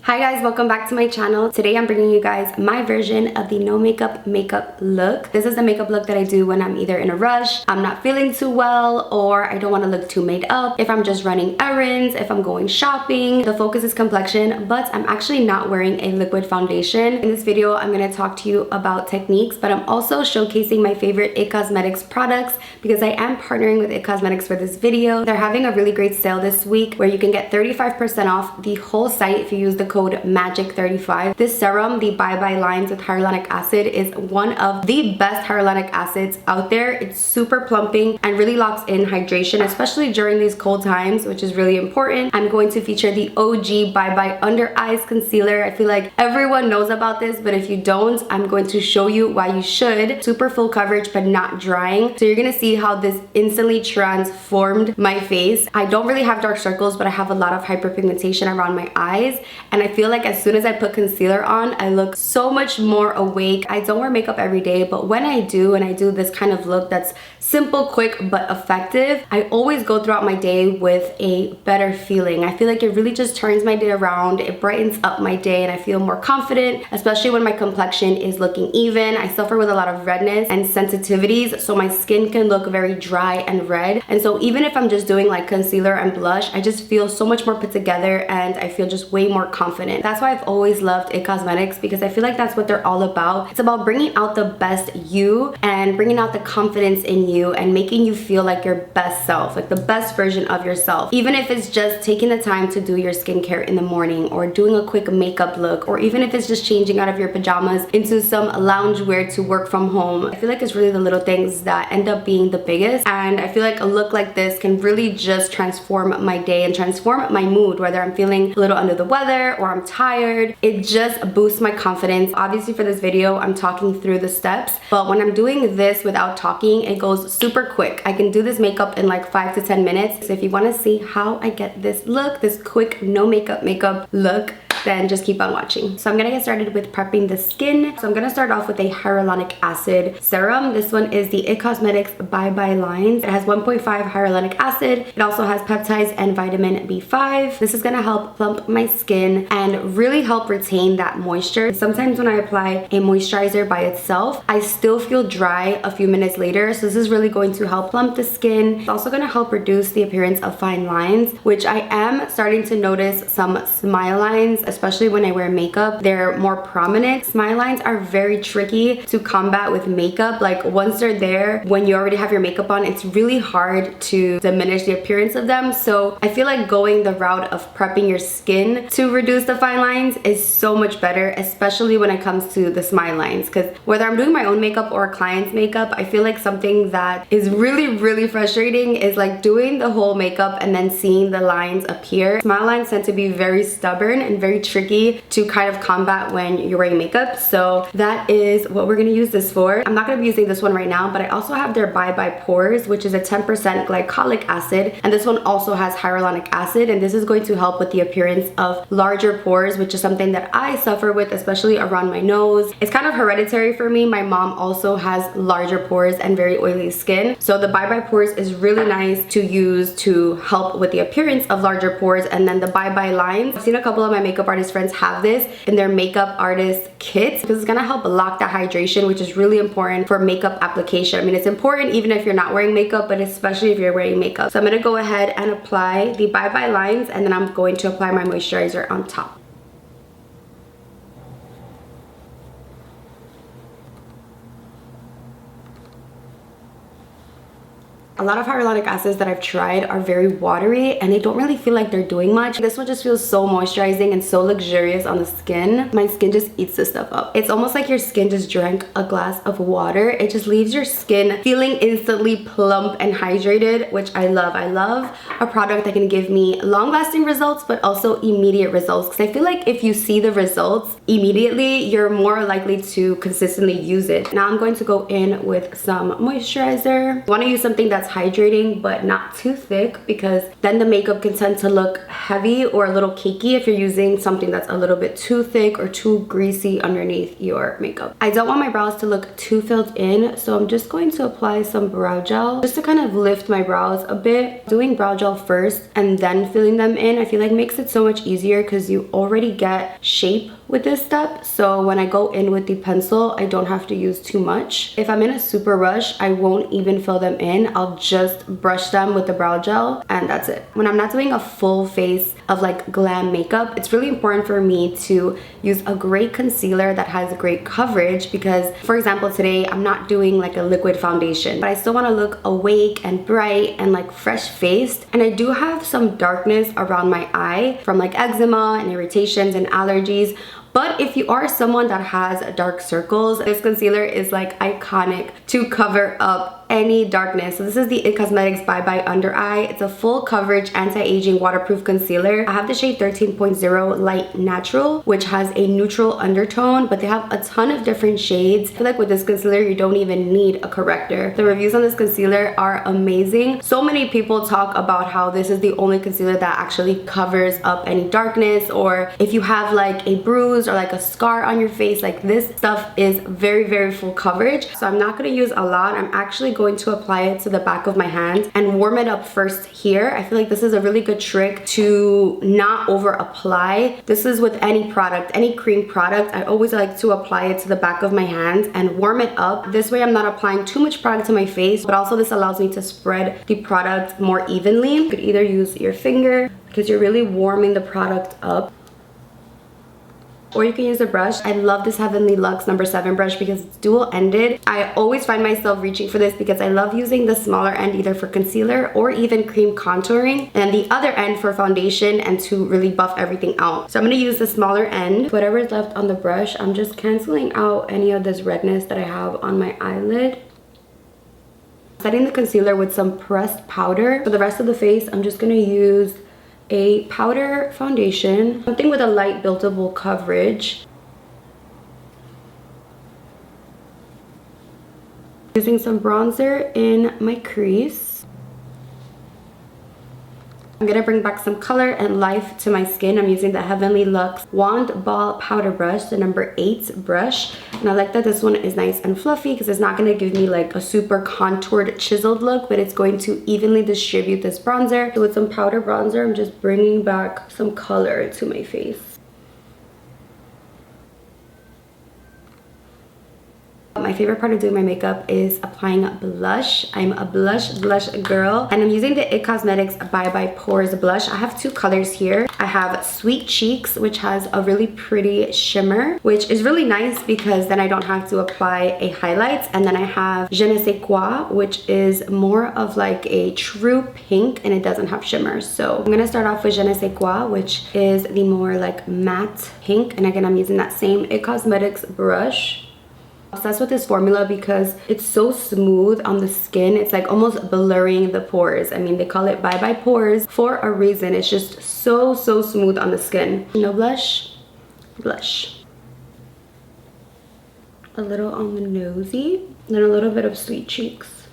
Hi guys, welcome back to my channel. Today I'm bringing you guys my version of the no makeup look. This is the makeup look that I do when I'm either in a rush, I'm not feeling too well, or I don't want to look too made up, if I'm just running errands, if I'm going shopping. The focus is complexion, but I'm actually not wearing a liquid foundation. In this video, I'm going to talk to you about techniques, but I'm also showcasing my favorite IT Cosmetics products because I am partnering with IT Cosmetics for this video. They're having a really great sale this week where you can get 35% off the whole site if you use the code MAGIC35. This serum, the Bye Bye Lines with hyaluronic acid, is one of the best hyaluronic acids out there. It's super plumping and really locks in hydration, especially during these cold times, which is really important. I'm going to feature the OG Bye Bye Under Eyes Concealer. I feel like everyone knows about this, but if you don't, I'm going to show you why you should. Super full coverage, but not drying. So you're gonna see how this instantly transformed my face. I don't really have dark circles, but I have a lot of hyperpigmentation around my eyes, and I feel like as soon as I put concealer on, I look so much more awake. I don't wear makeup every day, but when I do, and I do this kind of look that's simple, quick, but effective, I always go throughout my day with a better feeling. I feel like it really just turns my day around. It brightens up my day and I feel more confident, especially when my complexion is looking even. I suffer with a lot of redness and sensitivities, so my skin can look very dry and red. And so even if I'm just doing like concealer and blush, I just feel so much more put together and I feel just way more confident. That's why I've always loved IT Cosmetics, because I feel like that's what they're all about. It's about bringing out the best you and bringing out the confidence in you and making you feel like your best self, like the best version of yourself. Even if it's just taking the time to do your skincare in the morning, or doing a quick makeup look, or even if it's just changing out of your pajamas into some loungewear to work from home. I feel like it's really the little things that end up being the biggest, and I feel like a look like this can really just transform my day and transform my mood, whether I'm feeling a little under the weather or I'm tired. It just boosts my confidence. Obviously for this video, I'm talking through the steps, but when I'm doing this without talking, it goes super quick. I can do this makeup in like 5 to 10 minutes. So if you want to see how I get this look, this quick no makeup look, then just keep on watching. So I'm gonna get started with prepping the skin. So I'm gonna start off with a hyaluronic acid serum. This one is the IT Cosmetics Bye Bye Lines. It has 1.5 hyaluronic acid. It also has peptides and vitamin B5. This is gonna help plump my skin and really help retain that moisture. Sometimes when I apply a moisturizer by itself, I still feel dry a few minutes later. So this is really going to help plump the skin. It's also gonna help reduce the appearance of fine lines, which I am starting to notice some smile lines, especially when I wear makeup. They're more prominent. Smile lines are very tricky to combat with makeup. Like once they're there, when you already have your makeup on, it's really hard to diminish the appearance of them. So I feel like going the route of prepping your skin to reduce the fine lines is so much better, especially when it comes to the smile lines. Because whether I'm doing my own makeup or a client's makeup, I feel like something that is really frustrating is like doing the whole makeup and then seeing the lines appear. Smile lines tend to be very stubborn and very tricky to kind of combat when you're wearing makeup. So that is what we're gonna use this for. I'm not gonna be using this one right now, but I also have their Bye Bye Pores, which is a 10% glycolic acid, and this one also has hyaluronic acid, and this is going to help with the appearance of larger pores, which is something that I suffer with, especially around my nose. It's kind of hereditary for me. My mom also has larger pores and very oily skin, so the Bye Bye Pores is really nice to use to help with the appearance of larger pores. And then the Bye Bye Lines, I've seen a couple of my makeup artist friends have this in their makeup artist kits because it's gonna help lock that hydration, which is really important for makeup application. I mean, it's important even if you're not wearing makeup, but especially if you're wearing makeup. So I'm gonna go ahead and apply the Bye Bye Lines, and then I'm going to apply my moisturizer on top. A lot of hyaluronic acids that I've tried are very watery and they don't really feel like they're doing much. This one just feels so moisturizing and so luxurious on the skin. My skin just eats this stuff up. It's almost like your skin just drank a glass of water. It just leaves your skin feeling instantly plump and hydrated, which I love. I love a product that can give me long-lasting results but also immediate results, because I feel like if you see the results immediately, you're more likely to consistently use it. Now I'm going to go in with some moisturizer. I want to use something that's that's hydrating but not too thick, because then the makeup can tend to look heavy or a little cakey if you're using something that's a little bit too thick or too greasy underneath your makeup. I don't want my brows to look too filled in, so I'm just going to apply some brow gel just to kind of lift my brows a bit. Doing brow gel first and then filling them in, I feel like makes it so much easier because you already get shape with this step. So when I go in with the pencil, I don't have to use too much. If I'm in a super rush, I won't even fill them in. I'll just brush them with the brow gel and that's it. When I'm not doing a full face of like glam makeup, it's really important for me to use a great concealer that has great coverage, because for example today I'm not doing like a liquid foundation, but I still want to look awake and bright and like fresh faced, and I do have some darkness around my eye from like eczema and irritations and allergies. But if you are someone that has dark circles, this concealer is like iconic to cover up any darkness. So this is the IT Cosmetics Bye Bye Under Eye. It's a full coverage anti-aging waterproof concealer. I have the shade 13.0 Light Natural, which has a neutral undertone, but they have a ton of different shades. I feel like with this concealer you don't even need a corrector. The reviews on this concealer are amazing. So many people talk about how this is the only concealer that actually covers up any darkness, or if you have like a bruise or like a scar on your face, like this stuff is very full coverage. So I'm not going to use a lot. I'm actually going to apply it to the back of my hand and warm it up first here. I feel like this is a really good trick to not over apply. This is with any product, any cream product. I always like to apply it to the back of my hand and warm it up. This way I'm not applying too much product to my face, but also this allows me to spread the product more evenly. You could either use your finger because you're really warming the product up, or you can use a brush. I love this Heavenly Luxe number 7 brush because it's dual ended. I always find myself reaching for this because I love using the smaller end either for concealer or even cream contouring, and the other end for foundation and to really buff everything out. So I'm going to use the smaller end. Whatever is left on the brush, I'm just canceling out any of this redness that I have on my eyelid. Setting the concealer with some pressed powder. For the rest of the face, I'm just going to use a powder foundation, something with a light buildable coverage. Using some bronzer in my crease. I'm gonna bring back some color and life to my skin. I'm using the Heavenly Luxe Wand Ball Powder Brush, the number 8 brush. And I like that this one is nice and fluffy because it's not gonna give me like a super contoured, chiseled look, but it's going to evenly distribute this bronzer. So with some powder bronzer, I'm just bringing back some color to my face. My favorite part of doing my makeup is applying blush. I'm a blush girl, and I'm using the IT Cosmetics Bye Bye Pores blush. I have 2 colors here. I have Sweet Cheeks, which has a really pretty shimmer, which is really nice because then I don't have to apply a highlight. And then I have Je ne sais quoi, which is more of like a true pink and it doesn't have shimmer. So I'm gonna start off with Je ne sais quoi, which is the more like matte pink. And again, I'm using that same IT Cosmetics brush. Obsessed with this formula because it's so smooth on the skin. It's like almost blurring the pores. I mean, they call it Bye Bye Pores for a reason. It's just so smooth on the skin. No blush, blush. A little on the nosy, then a little bit of Sweet Cheeks.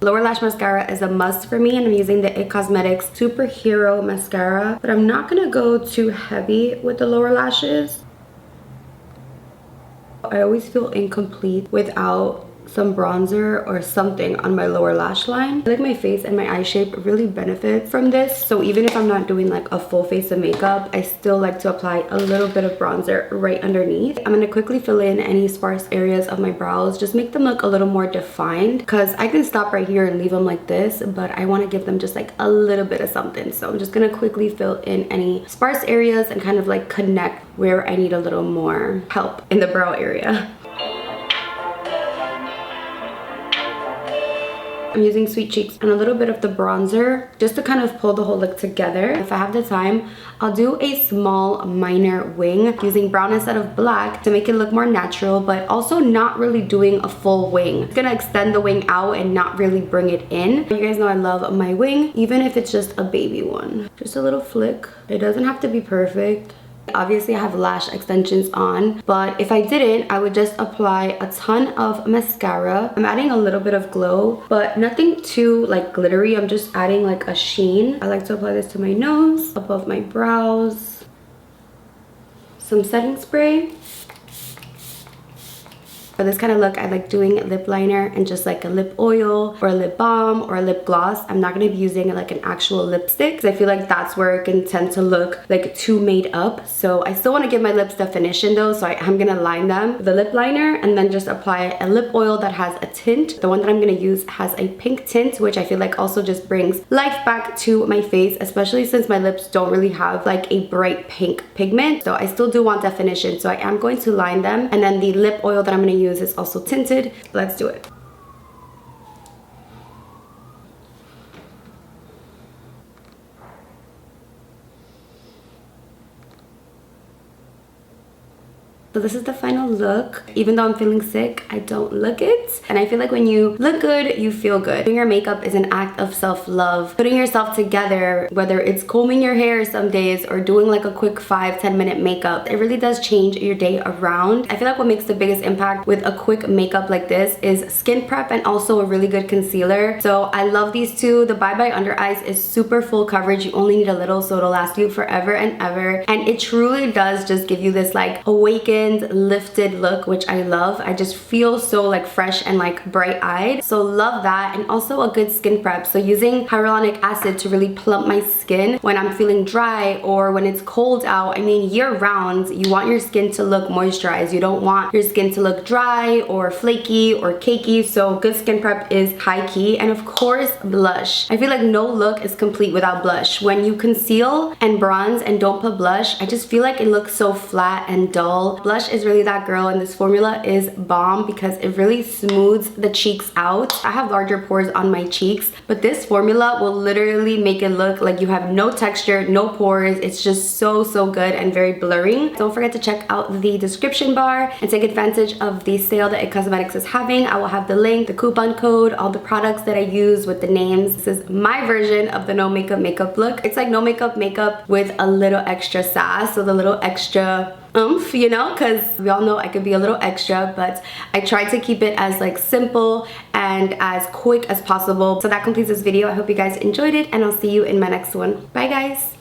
Lower lash mascara is a must for me, and I'm using the IT Cosmetics Superhero Mascara, but I'm not gonna go too heavy with the lower lashes. I always feel incomplete without some bronzer or something on my lower lash line. I feel like my face and my eye shape really benefit from this. So even if I'm not doing like a full face of makeup, I still like to apply a little bit of bronzer right underneath. I'm going to quickly fill in any sparse areas of my brows, just make them look a little more defined, because I can stop right here and leave them like this, but I want to give them just like a little bit of something. So I'm just going to quickly fill in any sparse areas and kind of like connect where I need a little more help in the brow area. I'm using Sweet Cheeks and a little bit of the bronzer just to kind of pull the whole look together. If I have the time, I'll do a small minor wing using brown instead of black to make it look more natural, but also not really doing a full wing. It's gonna extend the wing out and not really bring it in. You guys know I love my wing, even if it's just a baby one. Just a little flick. It doesn't have to be perfect. Obviously I have lash extensions on, but if I didn't, I would just apply a ton of mascara. I'm adding a little bit of glow, but nothing too like glittery. I'm just adding like a sheen. I like to apply this to my nose, above my brows, some setting spray. For this kind of look, I like doing lip liner and just like a lip oil or a lip balm or a lip gloss. I'm not going to be using like an actual lipstick because I feel like that's where it can tend to look like too made up. So I still want to give my lips definition though, so I'm going to line them with the lip liner and then just apply a lip oil that has a tint. The one that I'm going to use has a pink tint, which I feel like also just brings life back to my face, especially since my lips don't really have like a bright pink pigment. So I still do want definition, so I am going to line them. And then the lip oil that I'm going to use is also tinted. Let's do it. So this is the final look. Even though I'm feeling sick, I don't look it. And I feel like when you look good, you feel good. Doing your makeup is an act of self-love. Putting yourself together, whether it's combing your hair some days or doing like a quick 5-10 minute makeup, it really does change your day around. I feel like what makes the biggest impact with a quick makeup like this is skin prep and also a really good concealer. So I love these two. The Bye Bye Under Eyes is super full coverage. You only need a little, so it'll last you forever and ever. And it truly does just give you this like awakened, lifted look, which I love. I just feel so like fresh and like bright-eyed, so love that. And also a good skin prep, so using hyaluronic acid to really plump my skin when I'm feeling dry or when it's cold out. I mean, year-round you want your skin to look moisturized. You don't want your skin to look dry or flaky or cakey, so good skin prep is high key. And of course, blush. I feel like no look is complete without blush. When you conceal and bronze and don't put blush, I just feel like it looks so flat and dull. Blush is really that girl, and this formula is bomb because it really smooths the cheeks out. I have larger pores on my cheeks, but this formula will literally make it look like you have no texture, no pores. It's just so good and very blurring. Don't forget to check out the description bar and take advantage of the sale that It Cosmetics is having. I will have the link, the coupon code, all the products that I use with the names. This is my version of the no makeup look. It's like no makeup with a little extra sass, so the little extra oomph, you know, because we all know I could be a little extra, but I tried to keep it as like simple and as quick as possible. So that completes this video. I hope you guys enjoyed it, and I'll see you in my next one. Bye guys.